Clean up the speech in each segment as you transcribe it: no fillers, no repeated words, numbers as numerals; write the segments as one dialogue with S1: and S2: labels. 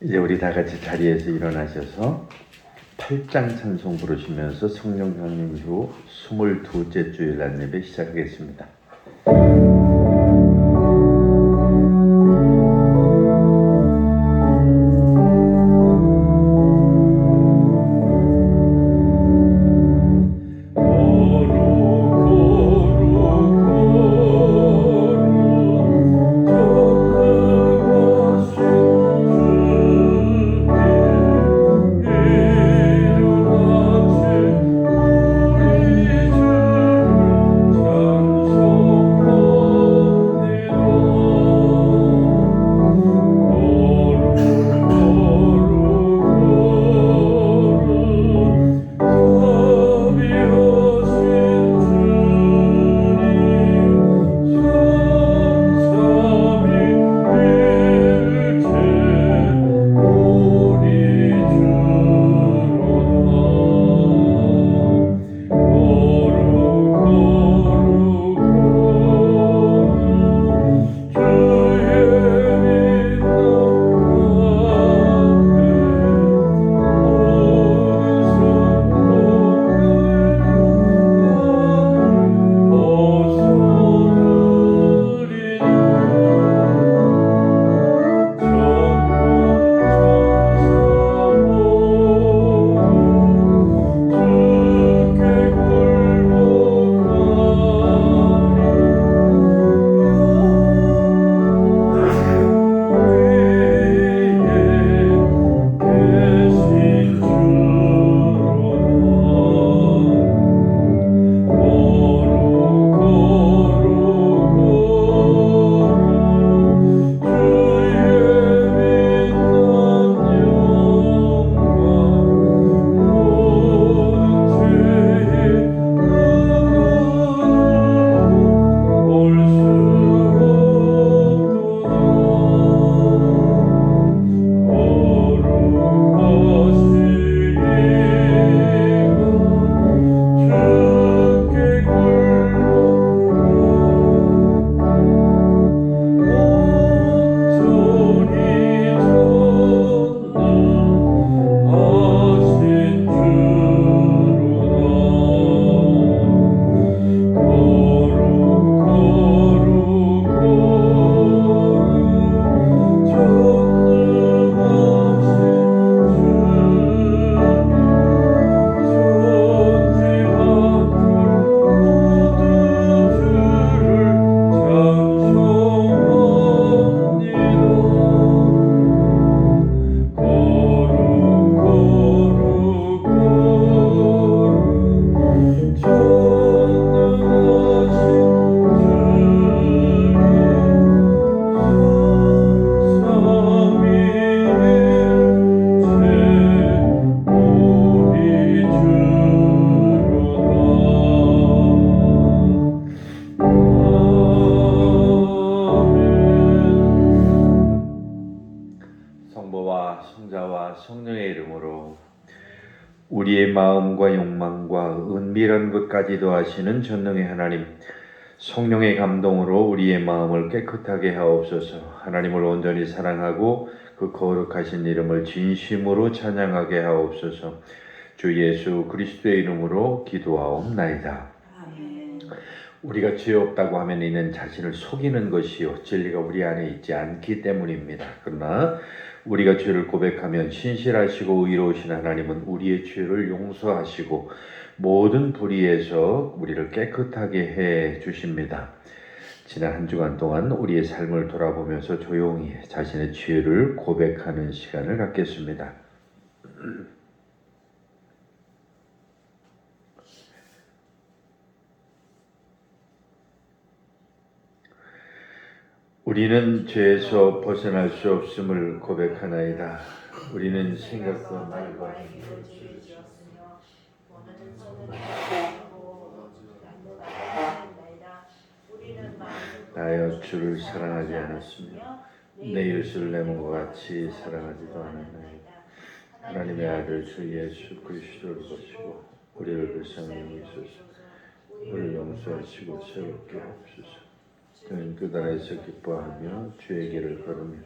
S1: 이제 우리 다 같이 자리에서 일어나셔서 8장 찬송 부르시면서 성령 강림 후 22째 주일 안예배 시작하겠습니다. 성부와 성자와 성령의 이름으로 우리의 마음과 욕망과 은밀한 것까지도 아시는 전능의 하나님, 성령의 감동으로 우리의 마음을 깨끗하게 하옵소서. 하나님을 온전히 사랑하고 그 거룩하신 이름을 진심으로 찬양하게 하옵소서. 주 예수 그리스도의 이름으로 기도하옵나이다. 우리가 죄 없다고 하면 이는 자신을 속이는 것이요 진리가 우리 안에 있지 않기 때문입니다. 그러나 우리가 죄를 고백하면 신실하시고 의로우신 하나님은 우리의 죄를 용서하시고 모든 불의에서 우리를 깨끗하게 해 주십니다. 지난 한 주간 동안 우리의 삶을 돌아보면서 조용히 자신의 죄를 고백하는 시간을 갖겠습니다. 우리는 죄에서 벗어날 수 없음을 고백하나이다. 우리는 생각과 말과 힘으로 죄를 지었으며 원하는 선을 행하고 나여 주를 사랑하지 않았으며 내 이웃을 내 몸과 같이 사랑하지도 않았나이다. 하나님의 아들 주 예수 그리스도를 보시고 우리를 불쌍히 여기소서. 우리를 용서하시고 새롭게 하옵소서. 저는 그 나라에서 기뻐하며 주의 길을 걸으며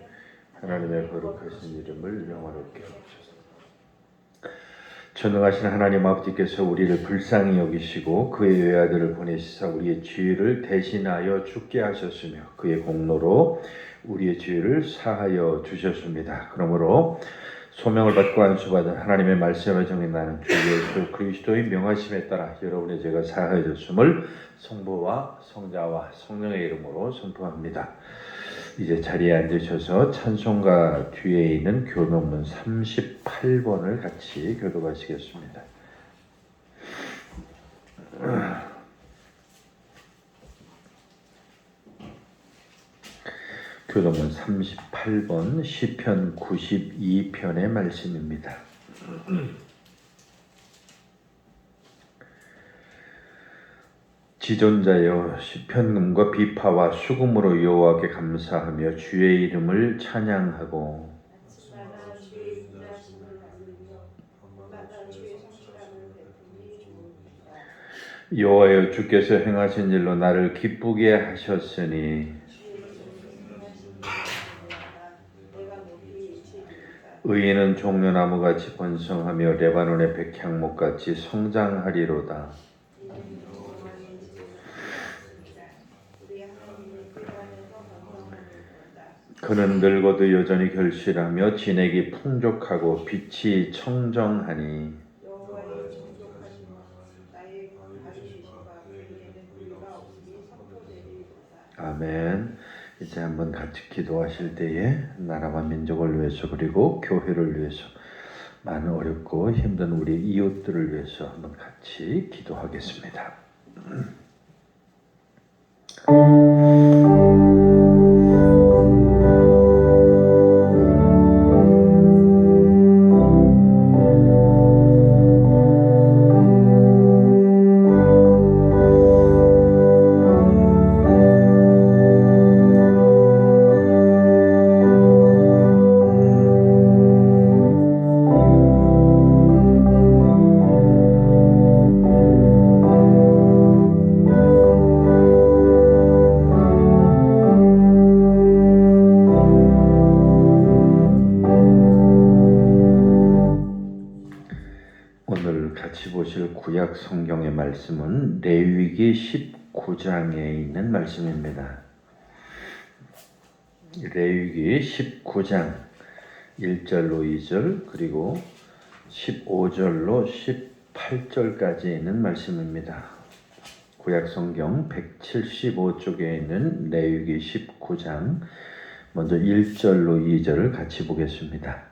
S1: 하나님의 거룩하신 이름을 영화롭게 하옵소서. 전능하신 하나님 아버지께서 우리를 불쌍히 여기시고 그의 외아들을 보내시사 우리의 죄를 대신하여 죽게 하셨으며 그의 공로로 우리의 죄를 사하여 주셨습니다. 그러므로 소명을 받고 안수받은 하나님의 말씀을 정인 나는 주 예수 그리스도의 명하심에 따라 여러분의 죄가 사하여졌음을 성부와 성자와 성령의 이름으로 선포합니다. 이제 자리에 앉으셔서 찬송가 뒤에 있는 교독문 38번을 같이 교독하시겠습니다. 교독문 38번 시편 92편의 말씀입니다. 지존자여 시편음과 비파와 수금으로 여호와께 감사하며 주의 이름을 찬양하고 여호와여 주께서 행하신 일로 나를 기쁘게 하셨으니 의인은 종려나무같이 번성하며 레바논의 백향목같이 성장하리로다. 그는 늙어도 여전히 결실하며 진액이 풍족하고 빛이 청정하니 아멘. 이제 한번 같이 기도하실 때에 나라와 민족을 위해서 그리고 교회를 위해서 많은 어렵고 힘든 우리 이웃들을 위해서 한번 같이 기도하겠습니다. 오늘 같이 보실 구약 성경의 말씀은 레위기 19장에 있는 말씀입니다. 레위기 19장 1절로 2절 그리고 15절로 18절까지 있는 말씀입니다. 구약 성경 175쪽에 있는 레위기 19장 먼저 1절로 2절을 같이 보겠습니다.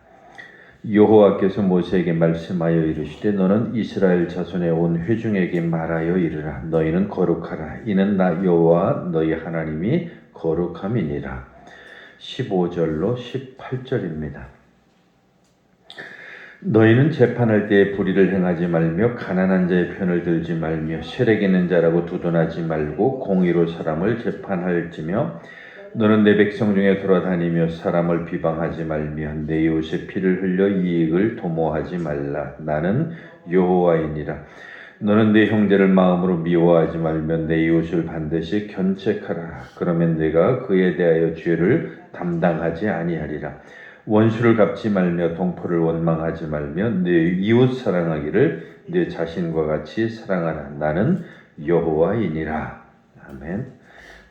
S1: 여호와께서 모세에게 말씀하여 이르시되 너는 이스라엘 자손의 온 회중에게 말하여 이르라. 너희는 거룩하라. 이는 나 여호와 너희 하나님이 거룩함이니라. 15절로 18절입니다. 너희는 재판할 때에 불의를 행하지 말며 가난한 자의 편을 들지 말며 세력 있는 자라고 두둔하지 말고 공의로 사람을 재판할지며 너는 내 백성 중에 돌아다니며 사람을 비방하지 말며 내 이웃의 피를 흘려 이익을 도모하지 말라. 나는 여호와이니라. 너는 내 형제를 마음으로 미워하지 말며 내 이웃을 반드시 견책하라. 그러면 내가 그에 대하여 죄를 담당하지 아니하리라. 원수를 갚지 말며 동포를 원망하지 말며 내 이웃 사랑하기를 내 자신과 같이 사랑하라. 나는 여호와이니라. 아멘.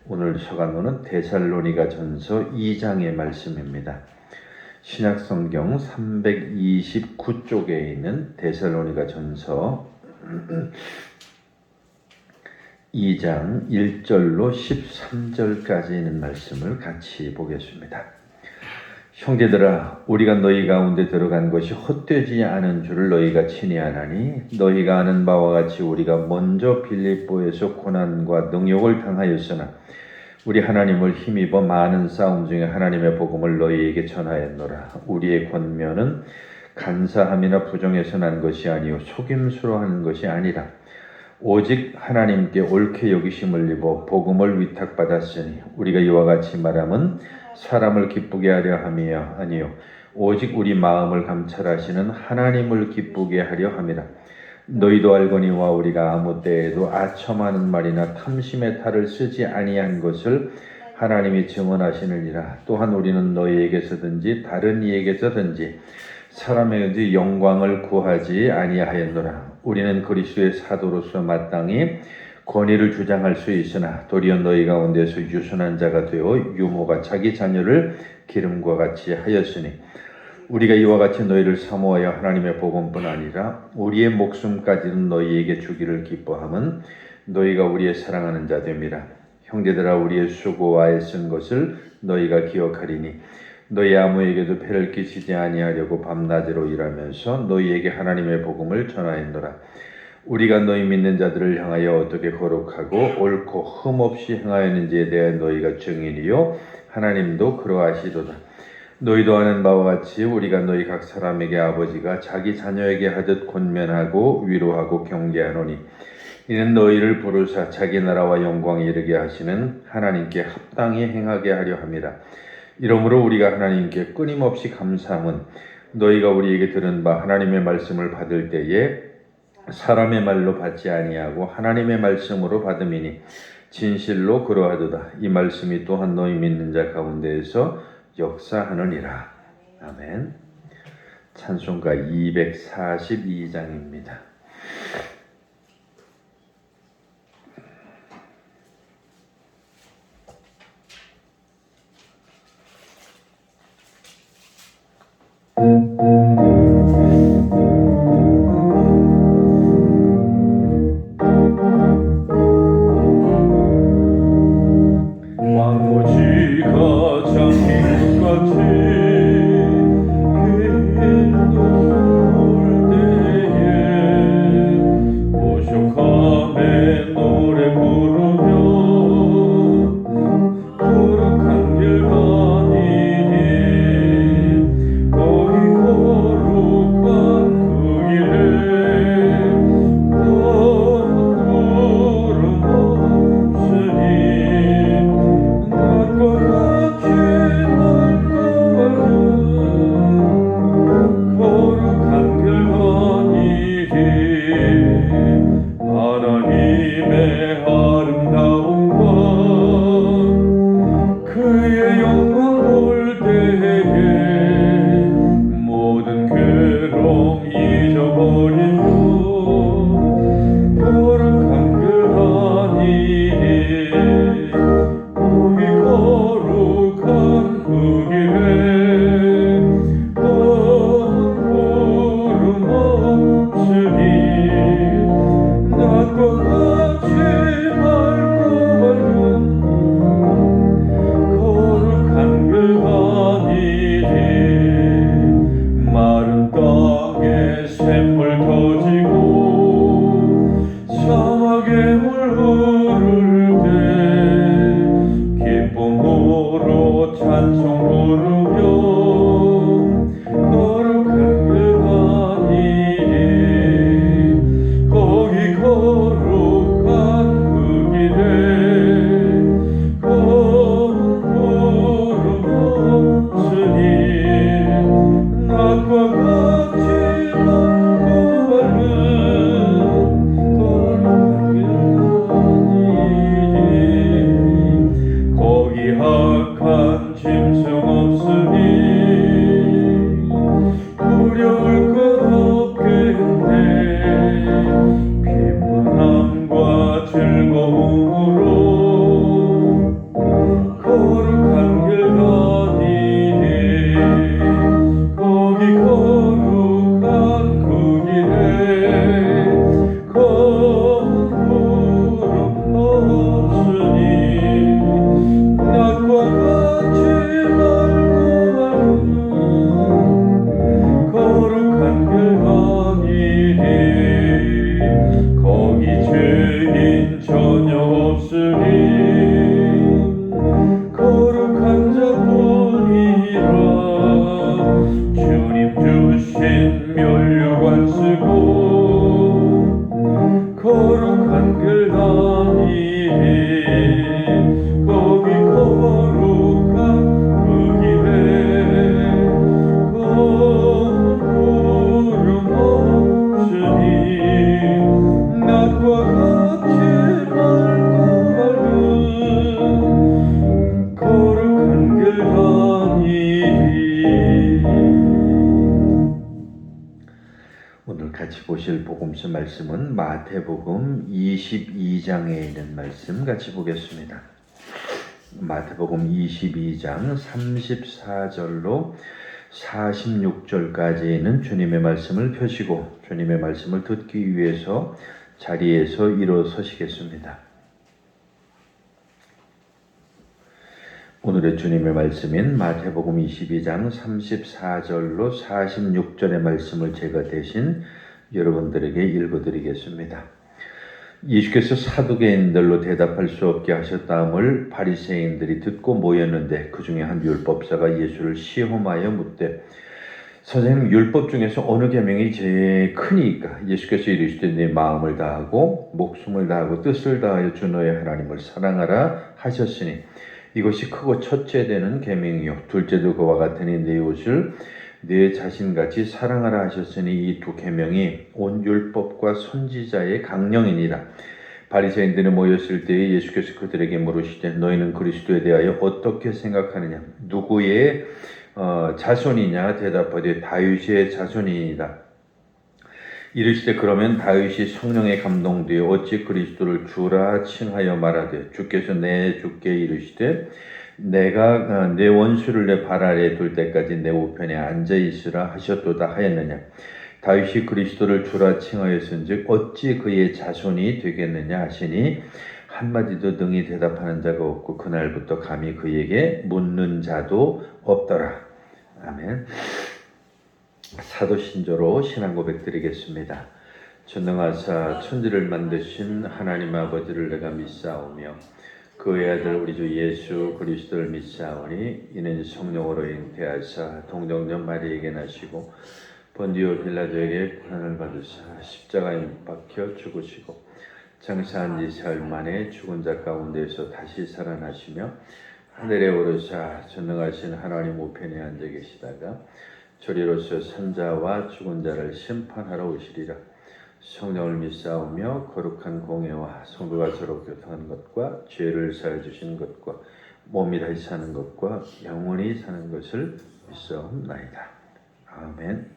S1: 오늘 서간문은 데살로니가 전서 2장의 말씀입니다. 신약성경 329쪽에 있는 데살로니가 전서 2장 1절로 13절까지 있는 말씀을 같이 보겠습니다. 형제들아, 우리가 너희 가운데 들어간 것이 헛되지 않은 줄을 너희가 친히 아나니 너희가 아는 바와 같이 우리가 먼저 빌립보에서 고난과 능욕을 당하였으나 우리 하나님을 힘입어 많은 싸움 중에 하나님의 복음을 너희에게 전하였노라. 우리의 권면은 간사함이나 부정에서 난 것이 아니요 속임수로 하는 것이 아니라 오직 하나님께 옳게 여기심을 입어 복음을 위탁받았으니 우리가 이와 같이 말함은 사람을 기쁘게 하려 함이야 아니요 오직 우리 마음을 감찰하시는 하나님을 기쁘게 하려 함이라. 너희도 알거니와 우리가 아무 때에도 아첨하는 말이나 탐심의 탈을 쓰지 아니한 것을 하나님이 증언하시느니라. 또한 우리는 너희에게서든지 다른 이에게서든지 사람에게 영광을 구하지 아니하였노라. 우리는 그리스도의 사도로서 마땅히 권위를 주장할 수 있으나 도리어 너희 가운데서 유순한 자가 되어 유모가 자기 자녀를 기름과 같이 하였으니 우리가 이와 같이 너희를 사모하여 하나님의 복음뿐 아니라 우리의 목숨까지는 너희에게 주기를 기뻐함은 너희가 우리의 사랑하는 자 됨이라. 형제들아, 우리의 수고와 애쓴 것을 너희가 기억하리니 너희 아무에게도 폐를 끼치지 아니하려고 밤낮으로 일하면서 너희에게 하나님의 복음을 전하였노라. 우리가 너희 믿는 자들을 향하여 어떻게 거룩하고 옳고 흠없이 행하였는지에 대해 너희가 증인이요 하나님도 그러하시도다. 너희도 아는 바와 같이 우리가 너희 각 사람에게 아버지가 자기 자녀에게 하듯 권면하고 위로하고 경계하노니 이는 너희를 부르사 자기 나라와 영광에 이르게 하시는 하나님께 합당히 행하게 하려 함이라. 이러므로 우리가 하나님께 끊임없이 감사함은 너희가 우리에게 들은 바 하나님의 말씀을 받을 때에 사람의 말로 받지 아니하고 하나님의 말씀으로 받음이니 진실로 그러하도다. 이 말씀이 또한 너희 믿는 자 가운데에서 역사하느니라. 아멘. 찬송가 242장입니다.
S2: 거룩한 그 반이니
S1: 같이 보실 복음서 말씀은 마태복음 22장에 있는 말씀 같이 보겠습니다. 마태복음 22장 34절로 46절까지 있는 주님의 말씀을 펴시고 주님의 말씀을 듣기 위해서 자리에서 일어서시겠습니다. 오늘의 주님의 말씀인 마태복음 22장 34절로 46절의 말씀을 제가 대신 여러분들에게 읽어드리겠습니다. 예수께서 사두개인들로 대답할 수 없게 하셨다함을 바리새인들이 듣고 모였는데 그 중에 한 율법사가 예수를 시험하여 묻되 선생님, 율법 중에서 어느 계명이 제일 크니까? 예수께서 이르시되 네 마음을 다하고 목숨을 다하고 뜻을 다하여 주 너의 하나님을 사랑하라 하셨으니 이것이 크고 첫째 되는 계명이요 둘째도 그와 같으니 네 이웃을 네 자신같이 사랑하라 하셨으니 이 두 계명이 온 율법과 선지자의 강령이니라. 바리새인들이 모였을 때에 예수께서 그들에게 물으시되 너희는 그리스도에 대하여 어떻게 생각하느냐? 누구의 자손이냐? 대답하되 다윗의 자손이니라. 이르시되 그러면 다윗이 성령에 감동되어 어찌 그리스도를 주라 칭하여 말하되 주께서 내 주께 이르시되 내가 내 원수를 내 발 아래에 둘 때까지 내 우편에 앉아 있으라 하셨도다 하였느냐. 다윗이 그리스도를 주라 칭하였은즉 어찌 그의 자손이 되겠느냐 하시니 한마디도 능히 대답하는 자가 없고 그날부터 감히 그에게 묻는 자도 없더라. 아멘. 사도신조로 신앙 고백 드리겠습니다. 전능하사 천지를 만드신 하나님 아버지를 내가 믿사오며 그의 아들 우리 주 예수 그리스도를 믿사오니 이는 성령으로 잉태하사 동정녀 마리에게 나시고 본디오 빌라도에게 고난을 받으사 십자가에 못 박혀 죽으시고 장사한 지 사흘 만에 죽은 자 가운데에서 다시 살아나시며 하늘에 오르사 전능하신 하나님 우편에 앉아 계시다가 저리로서 산자와 죽은 자를 심판하러 오시리라. 성령을 믿사오며 거룩한 공예와 성도가 서로 교통하는 것과 죄를 사해 주시는 것과 몸이 다시 사는 것과 영원히 사는 것을 믿사옵나이다. 아멘.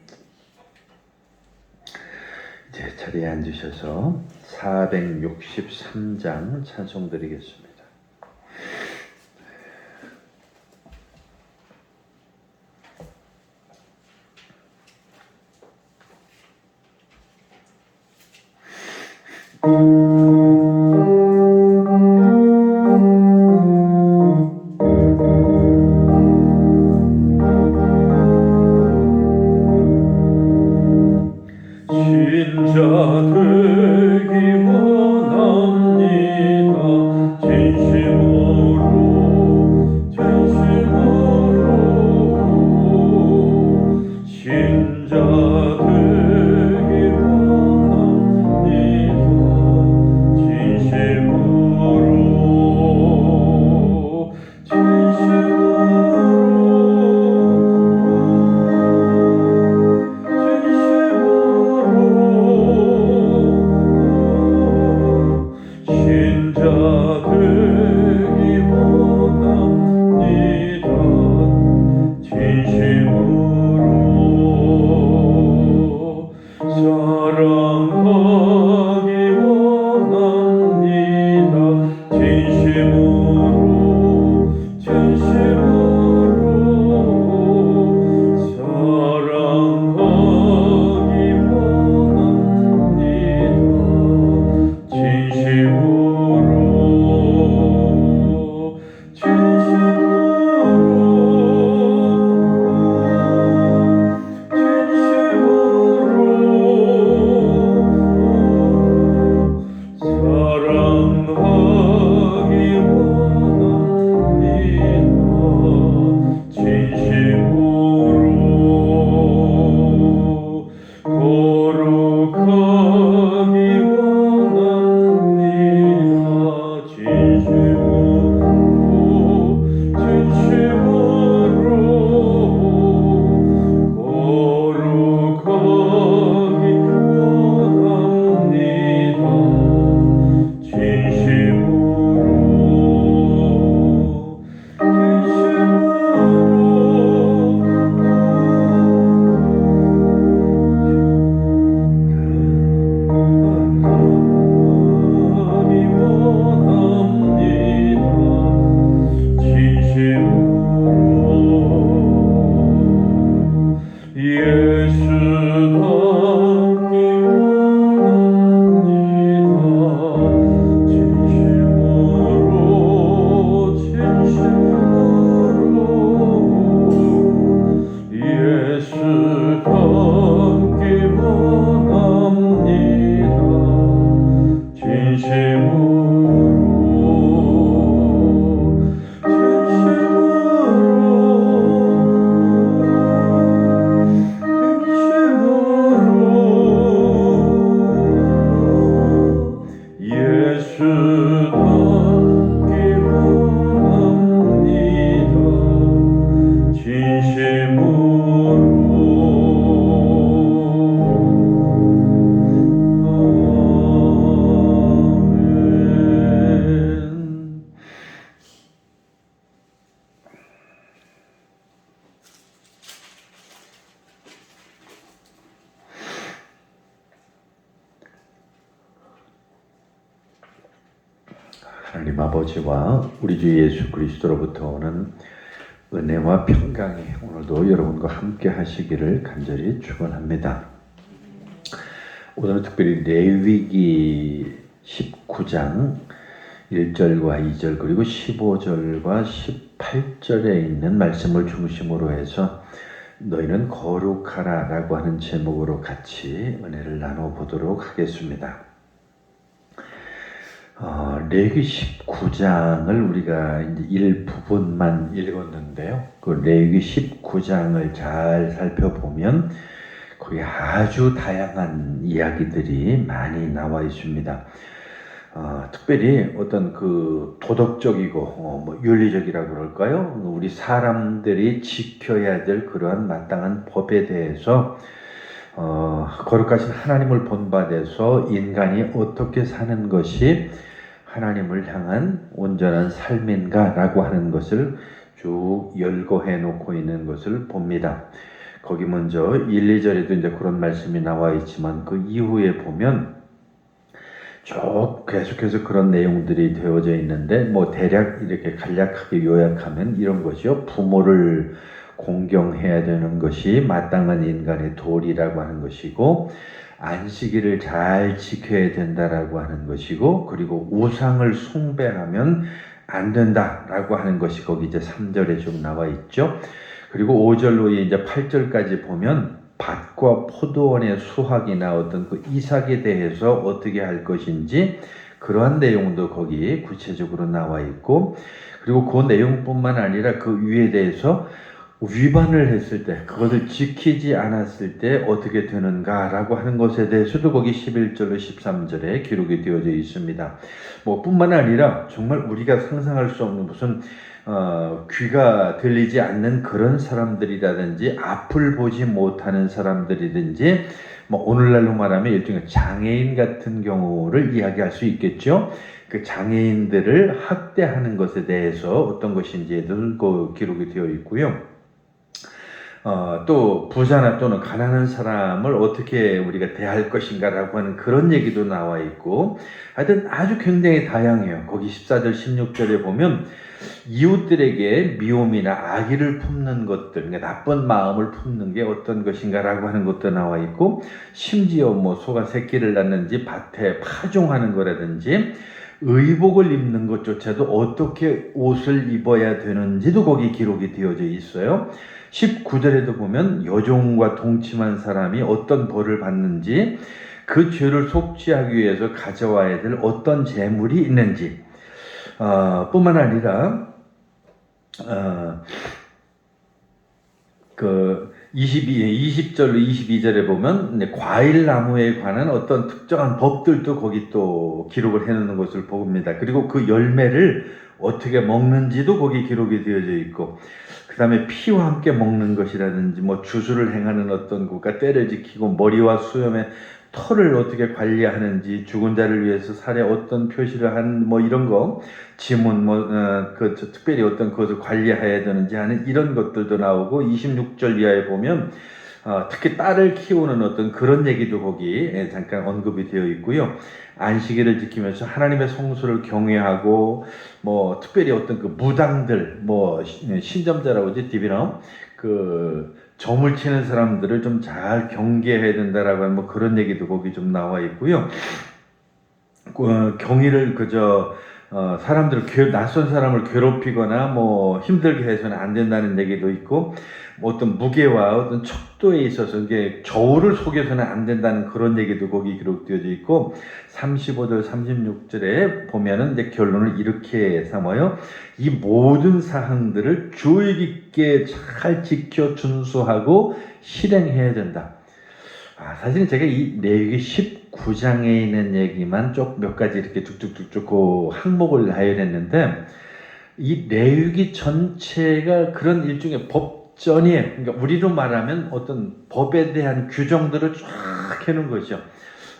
S1: 이제 자리에 앉으셔서 463장 찬송 드리겠습니다. 하나님 아버지와 우리 주 예수 그리스도로부터 오는 은혜와 평강이 오늘도 여러분과 함께 하시기를 간절히 축원합니다. 오늘은 특별히 레위기 19장 1절과 2절 그리고 15절과 18절에 있는 말씀을 중심으로 해서 너희는 거룩하라 라고 하는 제목으로 같이 은혜를 나눠보도록 하겠습니다. 레위기 19장을 우리가 이제 일부분만 읽었는데요. 그 레위기 19장을 잘 살펴보면 거기 아주 다양한 이야기들이 많이 나와 있습니다. 특별히 어떤 그 도덕적이고 윤리적이라고 그럴까요? 우리 사람들이 지켜야 될 그러한 마땅한 법에 대해서 거룩하신 하나님을 본받아서 인간이 어떻게 사는 것이 하나님을 향한 온전한 삶인가 라고 하는 것을 쭉 열거해 놓고 있는 것을 봅니다. 거기 먼저 1, 2절에도 이제 그런 말씀이 나와 있지만 그 이후에 보면 쭉 계속해서 그런 내용들이 되어져 있는데 대략 이렇게 간략하게 요약하면 이런 거죠. 부모를 공경해야 되는 것이 마땅한 인간의 도리라고 하는 것이고, 안식일을 잘 지켜야 된다라고 하는 것이고, 그리고 우상을 숭배하면 안 된다라고 하는 것이 거기 이제 3절에 좀 나와 있죠. 그리고 5절로 이제 8절까지 보면 밭과 포도원의 수확이나 어떤 그 이삭에 대해서 어떻게 할 것인지 그러한 내용도 거기 구체적으로 나와 있고, 그리고 그 내용뿐만 아니라 그 위에 대해서 위반을 했을 때, 그것을 지키지 않았을 때 어떻게 되는가라고 하는 것에 대해서도 거기 11절로 13절에 기록이 되어져 있습니다. 뿐만 아니라 정말 우리가 상상할 수 없는 무슨 귀가 들리지 않는 그런 사람들이라든지 앞을 보지 못하는 사람들이든지 오늘날로 말하면 일종의 장애인 같은 경우를 이야기할 수 있겠죠. 그 장애인들을 학대하는 것에 대해서 어떤 것인지에도 그 기록이 되어 있고요. 또 부자나 또는 가난한 사람을 어떻게 우리가 대할 것인가라고 하는 그런 얘기도 나와 있고, 하여튼 아주 굉장히 다양해요. 거기 14절 16절에 보면 이웃들에게 미움이나 악의를 품는 것들, 그러니까 나쁜 마음을 품는 게 어떤 것인가라고 하는 것도 나와 있고, 심지어 소가 새끼를 낳는지 밭에 파종하는 거라든지 의복을 입는 것조차도 어떻게 옷을 입어야 되는지도 거기 기록이 되어져 있어요. 19절에도 보면 여종과 동침한 사람이 어떤 벌을 받는지, 그 죄를 속죄하기 위해서 가져와야 될 어떤 재물이 있는지, 뿐만 아니라 그 20절로 22절에 보면 과일 나무에 관한 어떤 특정한 법들도 거기 또 기록을 해놓는 것을 봅니다. 그리고 그 열매를 어떻게 먹는지도 거기 기록이 되어져 있고, 그 다음에 피와 함께 먹는 것이라든지 주수를 행하는 어떤 것과 때를 지키고 머리와 수염의 털을 어떻게 관리하는지, 죽은 자를 위해서 살에 어떤 표시를 한 이런 거, 지문 특별히 어떤 것을 관리해야 되는지 하는 이런 것들도 나오고, 26절 이하에 보면 특히 딸을 키우는 어떤 그런 얘기도 거기 잠깐 언급이 되어 있고요. 안식일을 지키면서 하나님의 성수를 경외하고, 특별히 어떤 그 무당들, 신점자라고 하지, 디비너, 점을 치는 사람들을 좀 잘 경계해야 된다라고 하는 그런 얘기도 거기 좀 나와 있고요. 경의를 낯선 사람을 괴롭히거나 힘들게 해서는 안 된다는 얘기도 있고, 어떤 무게와 어떤 척도에 있어서 이게 저울을 속여서는 안 된다는 그런 얘기도 거기 기록되어져 있고, 35절 36절에 보면은 이제 결론을 이렇게 삼아요. 이 모든 사항들을 주의 깊게 잘 지켜 준수하고 실행해야 된다. 사실은 제가 이 레위기 19장에 있는 얘기만 몇 가지 이렇게 쭉쭉쭉쭉 그 항목을 나열했는데, 이 레위기 전체가 그런 일종의 법전이에요. 그러니까 우리로 말하면 어떤 법에 대한 규정들을 쫙 해놓은 거죠.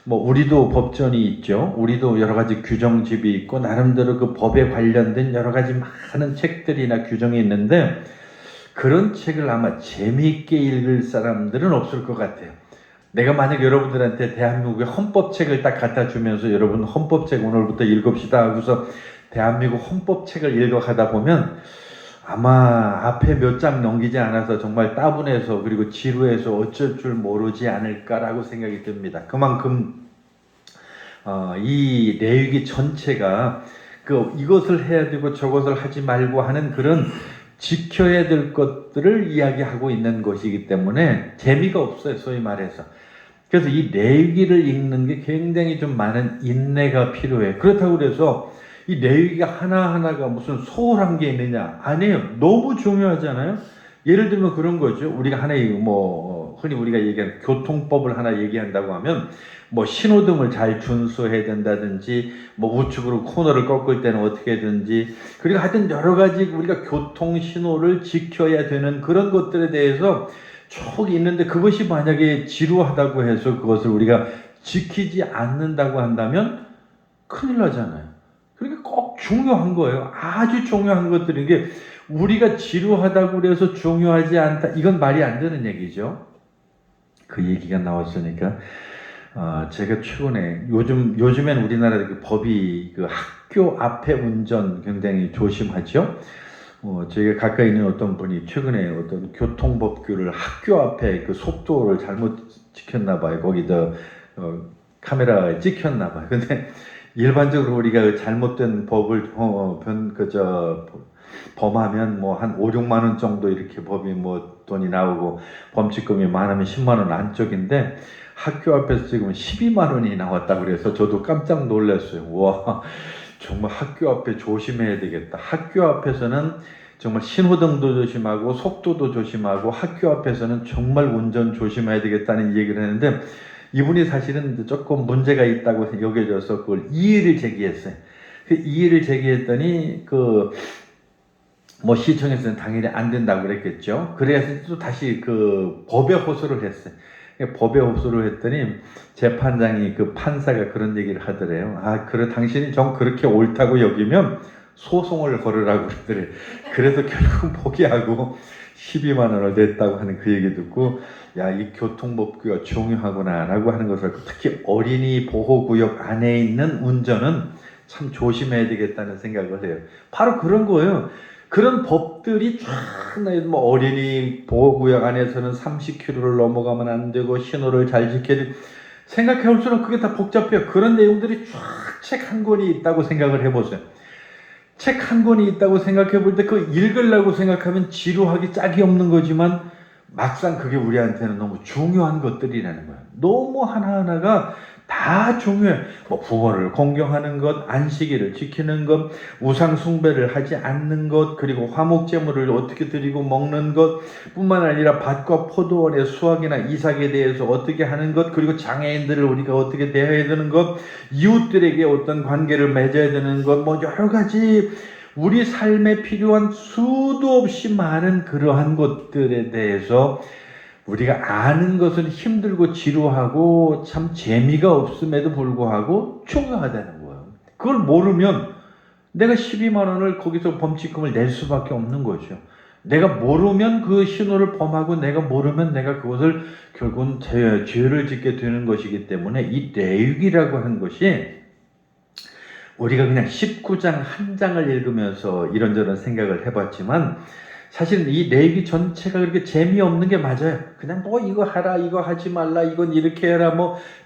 S1: 우리도 법전이 있죠. 우리도 여러 가지 규정집이 있고, 나름대로 그 법에 관련된 여러 가지 많은 책들이나 규정이 있는데, 그런 책을 아마 재미있게 읽을 사람들은 없을 것 같아요. 내가 만약 여러분들한테 대한민국의 헌법책을 딱 갖다 주면서 여러분 헌법책 오늘부터 읽읍시다 하고서 대한민국 헌법책을 읽어가다 보면 아마 앞에 몇 장 넘기지 않아서 정말 따분해서 그리고 지루해서 어쩔 줄 모르지 않을까라고 생각이 듭니다. 그만큼 이 레위기 전체가 이것을 해야 되고 저것을 하지 말고 하는 그런 지켜야 될 것들을 이야기하고 있는 것이기 때문에 재미가 없어요, 소위 말해서. 그래서 이 레위기를 읽는 게 굉장히 좀 많은 인내가 필요해요. 그렇다고 그래서 이 레위기가 하나하나가 무슨 소홀한 게 있느냐? 아니에요. 너무 중요하잖아요. 예를 들면 그런 거죠. 우리가 하나의 흔히 우리가 얘기하는 교통법을 하나 얘기한다고 하면 신호등을 잘 준수해야 된다든지 우측으로 코너를 꺾을 때는 어떻게 해든지, 그리고 하여튼 여러 가지 우리가 교통 신호를 지켜야 되는 그런 것들에 대해서 쭉 있는데, 그것이 만약에 지루하다고 해서 그것을 우리가 지키지 않는다고 한다면 큰일 나잖아요. 그러니까 꼭 중요한 거예요. 아주 중요한 것들인 게 우리가 지루하다고 그래서 중요하지 않다, 이건 말이 안 되는 얘기죠. 그 얘기가 나왔으니까 제가 최근에 요즘엔 우리나라 법이 학교 앞에 운전 굉장히 조심하죠. 저희가 가까이 있는 어떤 분이 최근에 어떤 교통법규를 학교 앞에 속도를 잘못 지켰나 봐요. 거기다 카메라에 찍혔나 봐요. 근데 일반적으로 우리가 잘못된 법을 범하면 한 5, 6만 원 정도 이렇게 법이 돈이 나오고 범칙금이 많으면 10만 원 안쪽인데, 학교 앞에서 지금 12만 원이 나왔다 그래서 저도 깜짝 놀랐어요. 와, 정말 학교 앞에 조심해야 되겠다. 학교 앞에서는 정말 신호등도 조심하고 속도도 조심하고 학교 앞에서는 정말 운전 조심해야 되겠다는 얘기를 했는데, 이분이 사실은 조금 문제가 있다고 여겨져서 그걸 이의를 제기했어요. 그 이의를 제기했더니 시청에서는 당연히 안 된다고 그랬겠죠. 그래서 또 다시 법에 호소를 했어요. 법에 호소를 했더니 재판장이 판사가 그런 얘기를 하더래요. 그래, 당신이 좀 그렇게 옳다고 여기면 소송을 걸으라고 그러더래요. 그래서 결국 포기하고 12만 원을 냈다고 하는 그 얘기 듣고, 이 교통법규가 중요하구나 라고 하는 것을, 특히 어린이 보호구역 안에 있는 운전은 참 조심해야 되겠다는 생각을 해요. 바로 그런 거예요. 그런 법들이 쫙 어린이 보호구역 안에서는 30km를 넘어가면 안 되고 신호를 잘 지켜야 되고, 생각해 볼수록 그게 다 복잡해요. 그런 내용들이 쫙 책 한 권이 있다고 생각을 해보세요. 책 한 권이 있다고 생각해 볼 때 읽으려고 생각하면 지루하기 짝이 없는 거지만 막상 그게 우리한테는 너무 중요한 것들이라는 거예요. 너무 하나하나가 다 중요해요. 부모를 공경하는 것, 안식일을 지키는 것, 우상 숭배를 하지 않는 것, 그리고 화목제물을 어떻게 드리고 먹는 것 뿐만 아니라 밭과 포도원의 수확이나 이삭에 대해서 어떻게 하는 것, 그리고 장애인들을 우리가 어떻게 대해야 되는 것, 이웃들에게 어떤 관계를 맺어야 되는 것, 여러 가지 우리 삶에 필요한 수도 없이 많은 그러한 것들에 대해서 우리가 아는 것은 힘들고 지루하고 참 재미가 없음에도 불구하고 중요하다는 거예요. 그걸 모르면 내가 12만 원을 거기서 범칙금을 낼 수밖에 없는 거죠. 내가 모르면 그 신호를 범하고, 내가 모르면 내가 그것을 결국은 죄를 짓게 되는 것이기 때문에 이 레위기라고 하는 것이, 우리가 그냥 19장 한 장을 읽으면서 이런저런 생각을 해봤지만 사실 이 레위기 전체가 그렇게 재미없는 게 맞아요. 그냥 이거 하라, 이거 하지 말라, 이건 이렇게 해라,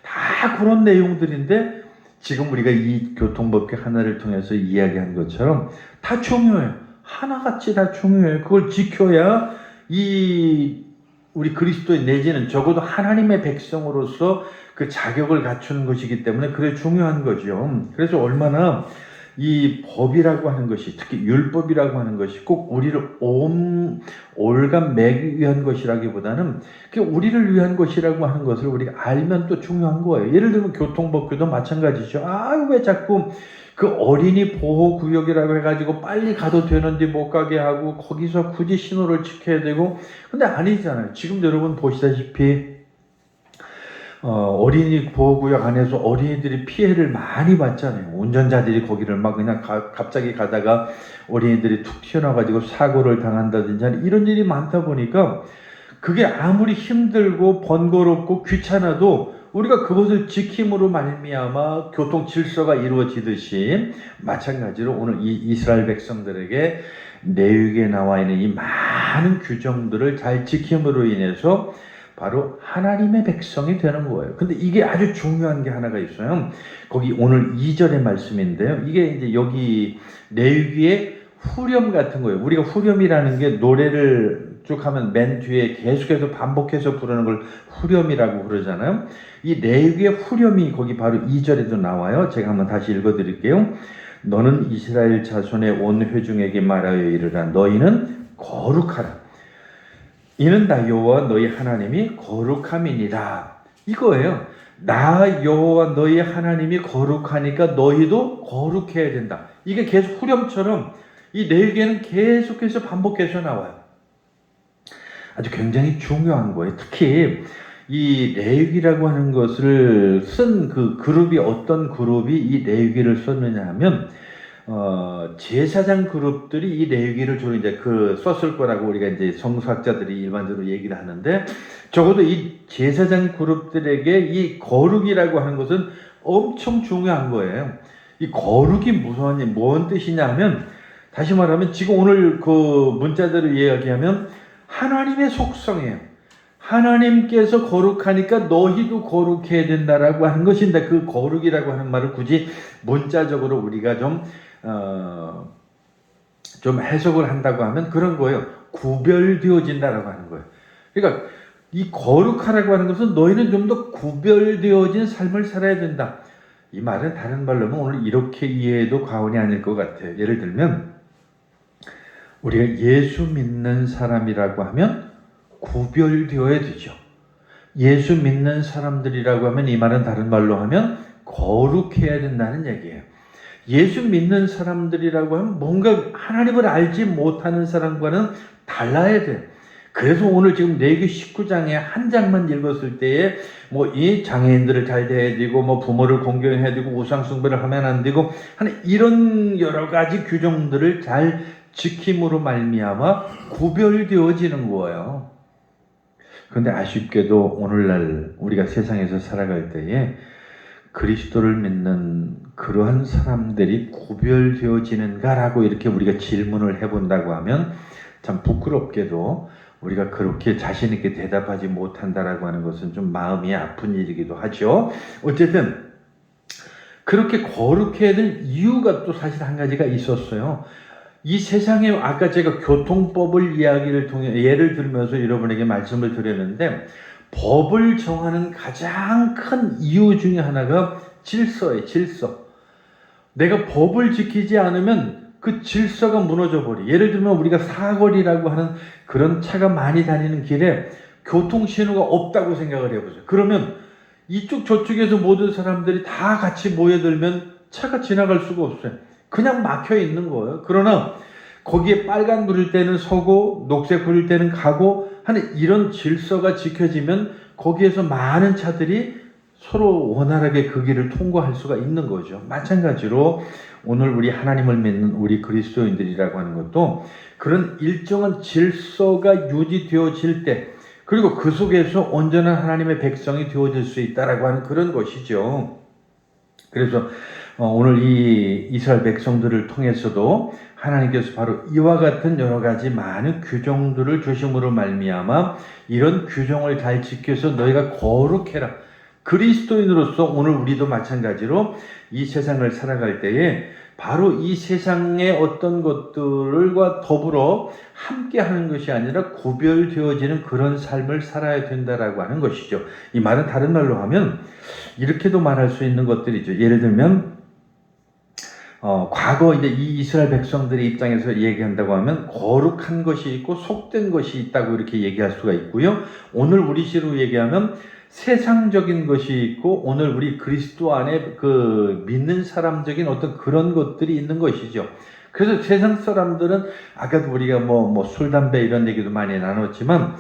S1: 다 그런 내용들인데, 지금 우리가 이 교통법규 하나를 통해서 이야기한 것처럼 다 중요해요. 하나같이 다 중요해요. 그걸 지켜야 우리 그리스도의 내지는 적어도 하나님의 백성으로서 그 자격을 갖추는 것이기 때문에 그게 중요한 거죠. 그래서 얼마나 이 법이라고 하는 것이, 특히 율법이라고 하는 것이 꼭 우리를 올감 매기 위한 것이라기보다는 우리를 위한 것이라고 하는 것을 우리가 알면 또 중요한 거예요. 예를 들면 교통법규도 마찬가지죠. 왜 자꾸 어린이 보호구역이라고 해가지고 빨리 가도 되는데 못 가게 하고 거기서 굳이 신호를 지켜야 되고, 근데 아니잖아요. 지금 여러분 보시다시피 어린이 보호구역 안에서 어린이들이 피해를 많이 받잖아요. 운전자들이 거기를 그냥 갑자기 가다가 어린이들이 툭 튀어나와가지고 사고를 당한다든지 이런 일이 많다 보니까 그게 아무리 힘들고 번거롭고 귀찮아도 우리가 그것을 지킴으로 말미암아 교통 질서가 이루어지듯이 마찬가지로 오늘 이 이스라엘 백성들에게 레위기에 나와 있는 이 많은 규정들을 잘 지킴으로 인해서 바로 하나님의 백성이 되는 거예요. 근데 이게 아주 중요한 게 하나가 있어요. 거기 오늘 2절의 말씀인데요. 이게 이제 여기 레위기의 후렴 같은 거예요. 우리가 후렴이라는 게 노래를 쭉 하면 맨 뒤에 계속해서 반복해서 부르는 걸 후렴이라고 그러잖아요. 이 레위기의 후렴이 거기 바로 2절에도 나와요. 제가 한번 다시 읽어드릴게요. 너는 이스라엘 자손의 온 회중에게 말하여 이르라. 너희는 거룩하라. 이는 나 여호와 너희 하나님이 거룩함이니라. 이거예요. 나 여호와 너희 하나님이 거룩하니까 너희도 거룩해야 된다. 이게 계속 후렴처럼 이 레위기에는 계속해서 반복해서 나와요. 아주 굉장히 중요한 거예요. 특히 이 레위기라고 하는 것을 쓴 그 그룹이 어떤 그룹이 이 레위기를 썼느냐 하면 제사장 그룹들이 이 레위기를 주로 이제 썼을 거라고 우리가 이제 성서학자들이 일반적으로 얘기를 하는데, 적어도 이 제사장 그룹들에게 이 거룩이라고 하는 것은 엄청 중요한 거예요. 이 거룩이 뭔 뜻이냐면, 다시 말하면 지금 오늘 그 문자대로 이야기하면 하나님의 속성이에요. 하나님께서 거룩하니까 너희도 거룩해야 된다라고 하는 것인데, 그 거룩이라고 하는 말을 굳이 문자적으로 우리가 좀 해석을 한다고 하면 그런 거예요. 구별되어진다라고 하는 거예요. 그러니까 이 거룩하라고 하는 것은 너희는 좀 더 구별되어진 삶을 살아야 된다. 이 말은 다른 말로 하면 오늘 이렇게 이해해도 과언이 아닐 것 같아요. 예를 들면 우리가 예수 믿는 사람이라고 하면 구별되어야 되죠. 예수 믿는 사람들이라고 하면 이 말은 다른 말로 하면 거룩해야 된다는 얘기예요. 예수 믿는 사람들이라고 하면 뭔가 하나님을 알지 못하는 사람과는 달라야 돼요. 그래서 오늘 지금 레위기 19장에 한 장만 읽었을 때에 이 장애인들을 잘 대해야 되고 부모를 공경해야 되고 우상 숭배를 하면 안 되고 하는 이런 여러 가지 규정들을 잘 지킴으로 말미암아 구별되어지는 거예요. 그런데 아쉽게도 오늘날 우리가 세상에서 살아갈 때에 그리스도를 믿는 그러한 사람들이 구별되어지는가라고 이렇게 우리가 질문을 해본다고 하면 참 부끄럽게도 우리가 그렇게 자신 있게 대답하지 못한다라고 하는 것은 좀 마음이 아픈 일이기도 하죠. 어쨌든 그렇게 거룩해야 될 이유가 또 사실 한 가지가 있었어요. 이 세상에 아까 제가 교통법을 이야기를 통해 예를 들면서 여러분에게 말씀을 드렸는데, 법을 정하는 가장 큰 이유 중에 하나가 질서예요. 질서. 내가 법을 지키지 않으면 그 질서가 무너져 버려. 예를 들면 우리가 사거리라고 하는 그런 차가 많이 다니는 길에 교통신호가 없다고 생각을 해보세요. 그러면 이쪽 저쪽에서 모든 사람들이 다 같이 모여들면 차가 지나갈 수가 없어요. 그냥 막혀 있는 거예요. 그러나 거기에 빨간 불일 때는 서고 녹색 불일 때는 가고 하는 이런 질서가 지켜지면 거기에서 많은 차들이 서로 원활하게 그 길을 통과할 수가 있는 거죠. 마찬가지로 오늘 우리 하나님을 믿는 우리 그리스도인들이라고 하는 것도 그런 일정한 질서가 유지되어질 때, 그리고 그 속에서 온전한 하나님의 백성이 되어질 수 있다라고 하는 그런 것이죠. 그래서 오늘 이 이스라엘 백성들을 통해서도 하나님께서 바로 이와 같은 여러 가지 많은 규정들을 주심으로 말미암아 이런 규정을 잘 지켜서 너희가 거룩해라. 그리스도인으로서 오늘 우리도 마찬가지로 이 세상을 살아갈 때에 바로 이 세상의 어떤 것들과 더불어 함께 하는 것이 아니라 구별되어지는 그런 삶을 살아야 된다라고 하는 것이죠. 이 말은 다른 말로 하면 이렇게도 말할 수 있는 것들이죠. 예를 들면 과거 이제 이 이스라엘 백성들의 입장에서 얘기한다고 하면 거룩한 것이 있고 속된 것이 있다고 이렇게 얘기할 수가 있고요. 오늘 우리 시로 얘기하면 세상적인 것이 있고 오늘 우리 그리스도 안에 그 믿는 사람적인 어떤 그런 것들이 있는 것이죠. 그래서 세상 사람들은 아까도 우리가 술, 담배 이런 얘기도 많이 나눴지만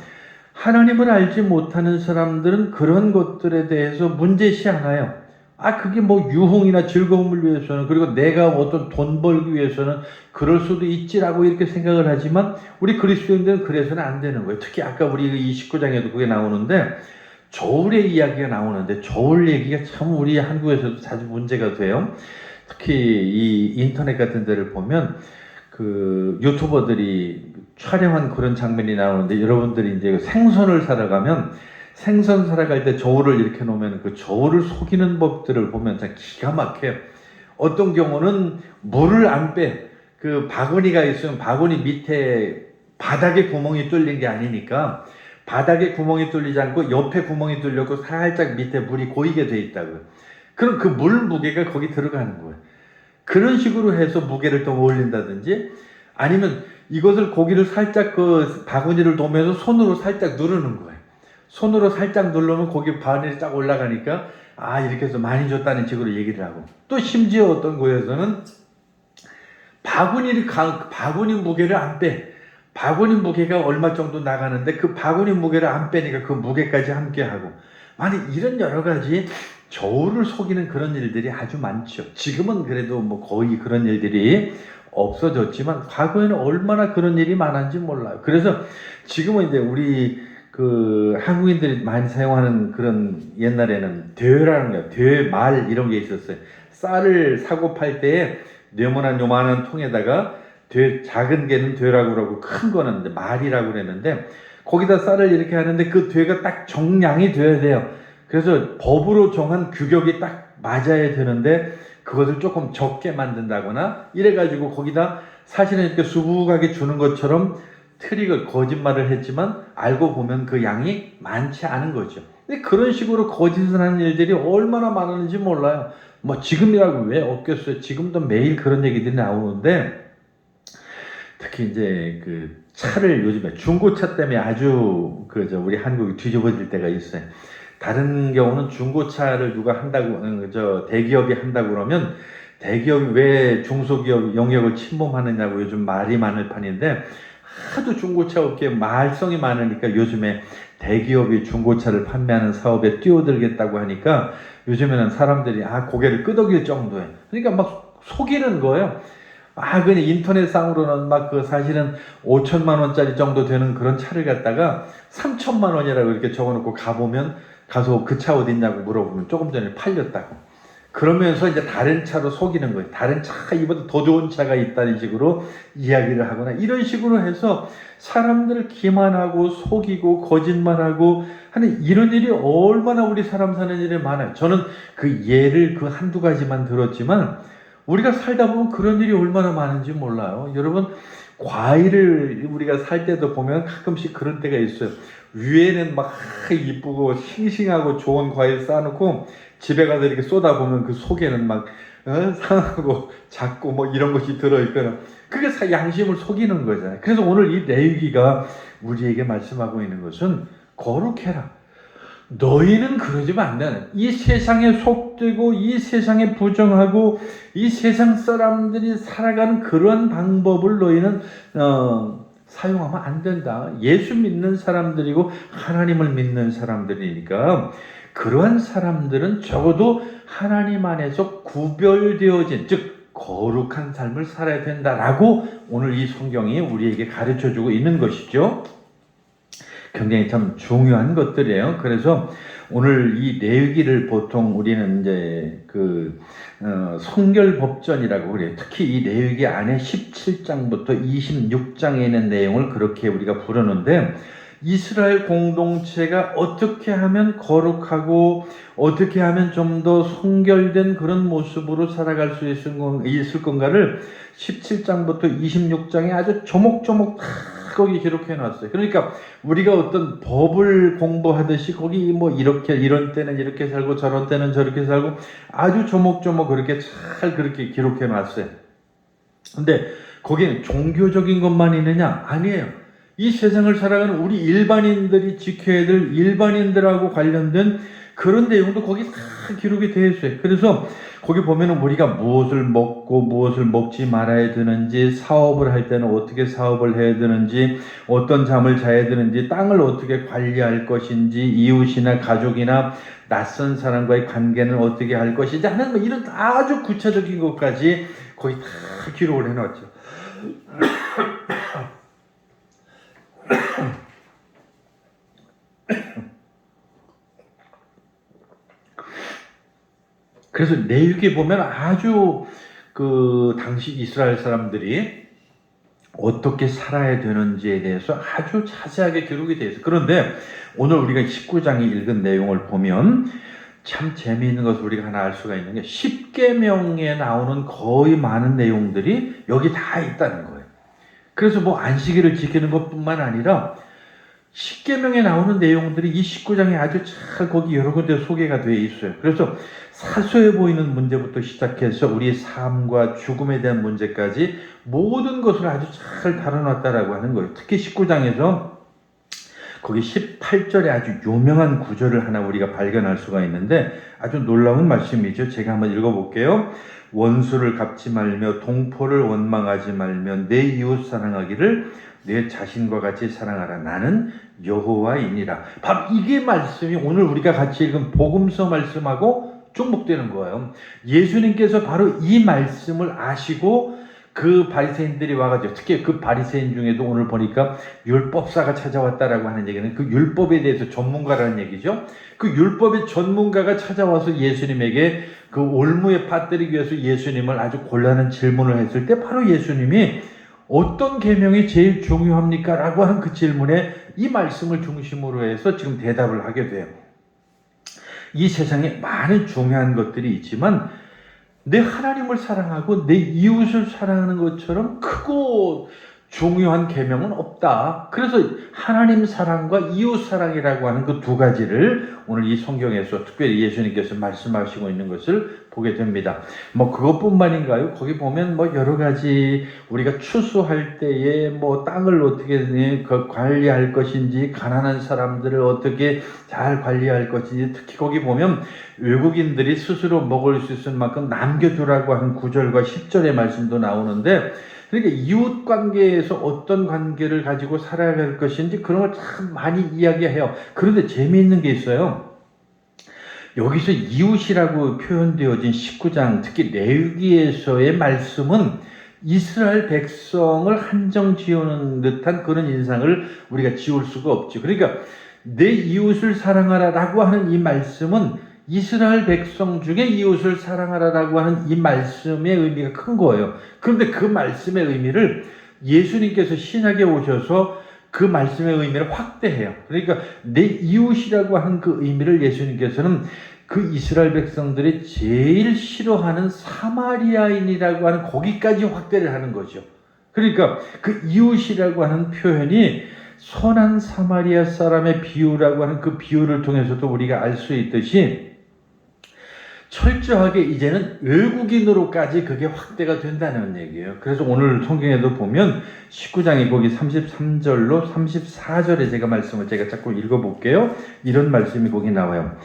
S1: 하나님을 알지 못하는 사람들은 그런 것들에 대해서 문제시 않아요. 그게 유흥이나 즐거움을 위해서는, 그리고 내가 어떤 돈 벌기 위해서는 그럴 수도 있지라고 이렇게 생각을 하지만 우리 그리스도인들은 그래서는 안 되는 거예요. 특히 아까 우리 이 19장에도 그게 나오는데 저울의 이야기가 나오는데 저울 얘기가 참 우리 한국에서도 자주 문제가 돼요. 특히 이 인터넷 같은 데를 보면 그 유튜버들이 촬영한 그런 장면이 나오는데 여러분들이 이제 생선을 사러 가면 생선 사러 갈 때 저울을 이렇게 놓으면 그 저울을 속이는 법들을 보면 참 기가 막혀요. 어떤 경우는 물을 안 빼. 그 바구니가 있으면 바구니 밑에 바닥에 구멍이 뚫린 게 아니니까 바닥에 구멍이 뚫리지 않고 옆에 구멍이 뚫렸고 살짝 밑에 물이 고이게 돼 있다고요. 그럼 그 물 무게가 거기 들어가는 거예요. 그런 식으로 해서 무게를 또 올린다든지 아니면 이것을 고기를 살짝 그 바구니를 놓으면서 손으로 살짝 누르는 거예요. 손으로 살짝 누르면 고기 바늘이 쫙 올라가니까 아 이렇게 해서 많이 줬다는 식으로 얘기를 하고 또 심지어 어떤 거에서는 바구니 무게를 안 빼. 바구니 무게가 얼마 정도 나가는데 그 바구니 무게를 안 빼니까 그 무게까지 함께 하고 아니 이런 여러 가지 저울을 속이는 그런 일들이 아주 많죠. 지금은 그래도 뭐 거의 그런 일들이 없어졌지만 과거에는 얼마나 그런 일이 많았는지 몰라요. 그래서 지금은 이제 우리 그 한국인들이 많이 사용하는 그런 옛날에는 되라는 거예요. 되말 이런 게 있었어요. 쌀을 사고 팔 때에 네모난 요만한 통에다가 작은 개는 되라고 그러고 큰 거는 말이라고 그랬는데 거기다 쌀을 이렇게 하는데 그 되가 딱 정량이 돼야 돼요. 그래서 법으로 정한 규격이 딱 맞아야 되는데 그것을 조금 적게 만든다거나 이래가지고 거기다 사실은 이렇게 수북하게 주는 것처럼 트릭을 거짓말을 했지만 알고 보면 그 양이 많지 않은 거죠. 근데 그런 식으로 거짓을 하는 일들이 얼마나 많은지 몰라요. 뭐 지금이라고 왜 없겠어요. 지금도 매일 그런 얘기들이 나오는데 특히 이제 그 차를 요즘에 중고차 때문에 아주 우리 한국이 뒤집어질 때가 있어요. 다른 경우는 중고차를 누가 한다고 대기업이 한다고 그러면 대기업이 왜 중소기업 영역을 침범하느냐고 요즘 말이 많을 판인데 하도 중고차 업계에 말썽이 많으니까 요즘에 대기업이 중고차를 판매하는 사업에 뛰어들겠다고 하니까 요즘에는 사람들이 고개를 끄덕일 정도에 그러니까 막 속이는 거예요. 그냥 인터넷상으로는 막 사실은 5천만 원짜리 정도 되는 그런 차를 갖다가 3천만 원이라고 이렇게 적어놓고 가서 그 차 어딨냐고 물어보면 조금 전에 팔렸다고. 그러면서 이제 다른 차로 속이는 거예요. 다른 차, 이보다 더 좋은 차가 있다는 식으로 이야기를 하거나 이런 식으로 해서 사람들을 기만하고 속이고 거짓말하고 하는 이런 일이 얼마나 우리 사람 사는 일이 많아요. 저는 그 예를 그 한두 가지만 들었지만 우리가 살다 보면 그런 일이 얼마나 많은지 몰라요. 여러분 과일을 우리가 살 때도 보면 가끔씩 그런 때가 있어요. 위에는 막 이쁘고 싱싱하고 좋은 과일 쌓아놓고 집에 가서 이렇게 쏟아보면 그 속에는 막 상하고 작고 뭐 이런 것이 들어있거나 그게 양심을 속이는 거잖아요. 그래서 오늘 이 레위기가 우리에게 말씀하고 있는 것은 거룩해라. 너희는 그러지만 안 돼. 이 세상에 속되고 이 세상에 부정하고 이 세상 사람들이 살아가는 그런 방법을 너희는 사용하면 안 된다. 예수 믿는 사람들이고 하나님을 믿는 사람들이니까 그러한 사람들은 적어도 하나님 안에서 구별되어진 즉 거룩한 삶을 살아야 된다라고 오늘 이 성경이 우리에게 가르쳐주고 있는 것이죠. 굉장히 참 중요한 것들이에요. 그래서 오늘 이 레위기를 보통 우리는 이제 성결법전이라고 그래요. 특히 이 레위기 안에 17장부터 26장에 있는 내용을 그렇게 우리가 부르는데 이스라엘 공동체가 어떻게 하면 거룩하고 어떻게 하면 좀 더 성결된 그런 모습으로 살아갈 수 있을 건가를 17장부터 26장에 아주 조목조목 거기 기록해 놨어요. 그러니까 우리가 어떤 법을 공부하듯이 거기 뭐 이렇게 이런 때는 이렇게 살고 저런 때는 저렇게 살고 아주 조목조목 그렇게 잘 그렇게 기록해 놨어요. 근데 거기는 종교적인 것만 있느냐? 아니에요. 이 세상을 살아가는 우리 일반인들이 지켜야 될 일반인들하고 관련된 그런 내용도 거기 다 기록이 되어 있어요. 그래서 거기 보면은 우리가 무엇을 먹고 무엇을 먹지 말아야 되는지, 사업을 할 때는 어떻게 사업을 해야 되는지, 어떤 잠을 자야 되는지, 땅을 어떻게 관리할 것인지, 이웃이나 가족이나 낯선 사람과의 관계는 어떻게 할 것인지 하는 뭐 이런 아주 구체적인 것까지 거의 다 기록을 해놨죠. 그래서 레위기에 보면 아주 그 당시 이스라엘 사람들이 어떻게 살아야 되는지에 대해서 아주 자세하게 기록이 되어 있어요. 그런데 오늘 우리가 19장에 읽은 내용을 보면 참 재미있는 것을 우리가 하나 알 수가 있는 게 10계명에 나오는 거의 많은 내용들이 여기 다 있다는 거예요. 그래서 뭐 안식일을 지키는 것뿐만 아니라 10계명에 나오는 내용들이 이 19장에 아주 잘 거기 여러 군데 소개가 되어 있어요. 그래서 사소해 보이는 문제부터 시작해서 우리의 삶과 죽음에 대한 문제까지 모든 것을 아주 잘 다뤄놨다라고 하는 거예요. 특히 19장에서 거기 18절에 아주 유명한 구절을 하나 우리가 발견할 수가 있는데 아주 놀라운 말씀이죠. 제가 한번 읽어볼게요. 원수를 갚지 말며 동포를 원망하지 말며 내 이웃 사랑하기를 내 자신과 같이 사랑하라. 나는 여호와이니라. 바로 이게 말씀이 오늘 우리가 같이 읽은 복음서 말씀하고 중복되는 거예요. 예수님께서 바로 이 말씀을 아시고 그 바리새인들이 와가지고 특히 그 바리새인 중에도 오늘 보니까 율법사가 찾아왔다라고 하는 얘기는 그 율법에 대해서 전문가라는 얘기죠. 그 율법의 전문가가 찾아와서 예수님에게 그 올무에 빠뜨리기 위해서 예수님을 아주 곤란한 질문을 했을 때 바로 예수님이 어떤 계명이 제일 중요합니까? 라고 하는 그 질문에 이 말씀을 중심으로 해서 지금 대답을 하게 돼요. 이 세상에 많은 중요한 것들이 있지만 내 하나님을 사랑하고 내 이웃을 사랑하는 것처럼 크고 중요한 계명은 없다. 그래서 하나님 사랑과 이웃 사랑이라고 하는 그 두 가지를 오늘 이 성경에서 특별히 예수님께서 말씀하시고 있는 것을 보게 됩니다. 뭐 그것뿐만인가요? 거기 보면 뭐 여러 가지 우리가 추수할 때에 뭐 땅을 어떻게 관리할 것인지, 가난한 사람들을 어떻게 잘 관리할 것인지, 특히 거기 보면 외국인들이 스스로 먹을 수 있을 만큼 남겨두라고 하는 9절과 10절의 말씀도 나오는데, 그러니까 이웃 관계에서 어떤 관계를 가지고 살아야 할 것인지 그런 걸 참 많이 이야기해요. 그런데 재미있는 게 있어요. 여기서 이웃이라고 표현되어진 19장, 특히 레위기에서의 말씀은 이스라엘 백성을 한정 지우는 듯한 그런 인상을 우리가 지울 수가 없죠. 그러니까 내 이웃을 사랑하라라고 하는 이 말씀은 이스라엘 백성 중에 이웃을 사랑하라라고 하는 이 말씀의 의미가 큰 거예요. 그런데 그 말씀의 의미를 예수님께서 신약에 오셔서 그 말씀의 의미를 확대해요. 그러니까 내 이웃이라고 하는 그 의미를 예수님께서는 그 이스라엘 백성들이 제일 싫어하는 사마리아인이라고 하는 거기까지 확대를 하는 거죠. 그러니까 그 이웃이라고 하는 표현이 선한 사마리아 사람의 비유라고 하는 그 비유를 통해서도 우리가 알 수 있듯이 철저하게 이제는 외국인으로까지 그게 확대가 된다는 얘기예요. 그래서 오늘 성경에도 보면 19장에 거기 33절로 34절에 제가 말씀을 제가 자꾸 읽어볼게요. 이런 말씀이 거기 나와요.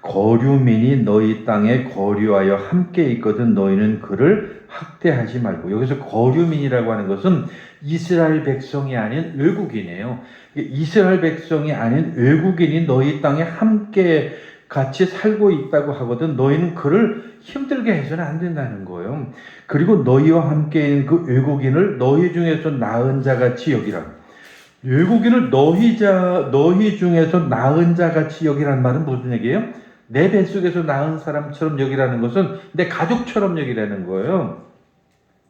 S1: 거류민이 너희 땅에 거류하여 함께 있거든 너희는 그를 학대하지 말고. 여기서 거류민이라고 하는 것은 이스라엘 백성이 아닌 외국인이에요. 이스라엘 백성이 아닌 외국인이 너희 땅에 함께 같이 살고 있다고 하거든 너희는 그를 힘들게 해서는 안 된다는 거예요. 그리고 너희와 함께 있는 그 외국인을 너희 중에서 나은 자같이 여기라. 외국인을 너희 중에서 나은 자같이 여기라는 말은 무슨 얘기예요? 내 뱃속에서 낳은 사람처럼 여기라는 것은 내 가족처럼 여기라는 거예요.